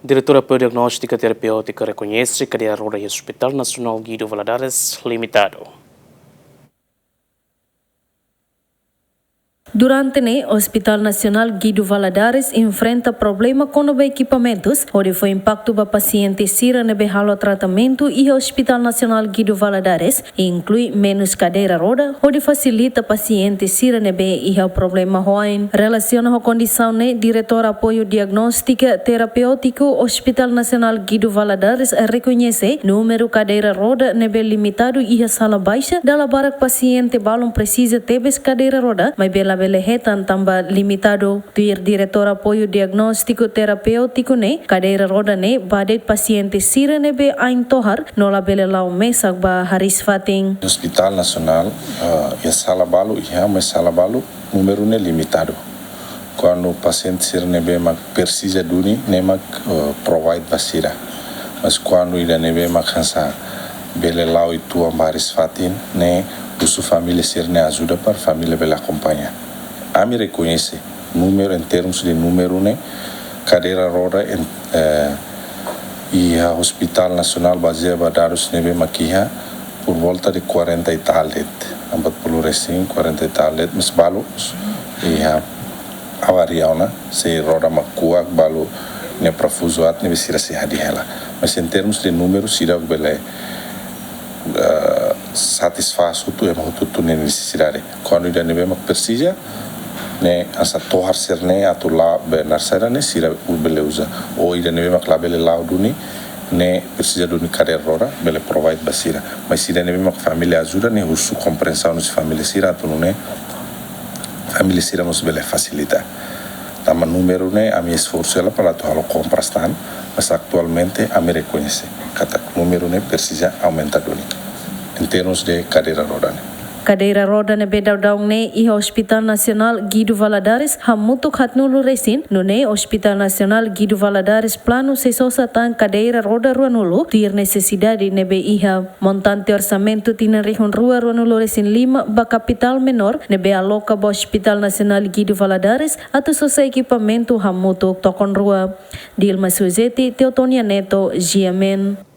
Diretora Diagnóstica Terapêutica reconhece cadeira roda e Hospital Nacional Guido Valadares Limitado. Durante o Hospital Nacional Guido Valadares enfrenta problema com os equipamentos, onde foi impacto para pacientes sira nebe halo tratamento e o Hospital Nacional Guido Valadares inclui menos cadeira roda, onde facilita pacientes sira nebe e o problema hoin. Relaciona a condição ne diretor apoio diagnóstica terapêutico Hospital Nacional Guido Valadares reconhece número cadeira roda nebe limitado e a sala baixa da barak paciente balão precisa tebes cadeira roda, mas bela lehetan tambah limitado. Tuir diretor apoio diagnóstico terapêutico ne cadeira roda ne badet paciente sira nebe ain tohar nola bele lau mesak ba haris fating. Hospital Nacional e sala balu sala balu número ne limitado. Quando o paciente sira nebe mak precisa duni ne mak provide basira. Mas quando ida nebe mak hansa bele lau itu haris fatin ne usu família sira ne ajuda para família bele acompanhar. A me reconhece número em termos de número, né? Cadeira roda e a Hospital Nacional baseado Valadares nebe maquiha por volta de 40 e tal ambat puluh recém 40 e tal mas balu e a avariana se roda makuak balu ne profusuat nebe sira se hadihela. Mas em termos de número sira bele satisfaz tu é muito tu necessidade quando ida nebe mak precisa ne asa tohar serne atu la benar sera ne sira ubeleuza o ida nebe mak la bele lauduni ne precisa duni cadeira roda bele provide basira mas sira nebe mak família ajuda ne usu compreensão nos família sira atu ne família sira nos bele facilita tama número ne a minha esforço ela para tu halo compras tan mas atualmente a me reconhece kata número ne precisa aumentar duni em termos de cadeira roda ne. Cadeira roda nebe daudang ne e Hospital Nacional Guido Valadares hamutuk hatnulu resin no ne Hospital Nacional Guido Valadares plano sesosa tan cadeira roda ruanulu tuir necessidade nebe iha montante orçamento tina rihun rua ruanulu resin 5 ba capital menor nebe aloca ba Hospital Nacional Guido Valadares atau sosa equipamento hamutuk tokon rua. Dilma Suzeti, Teotonia Neto, GMN.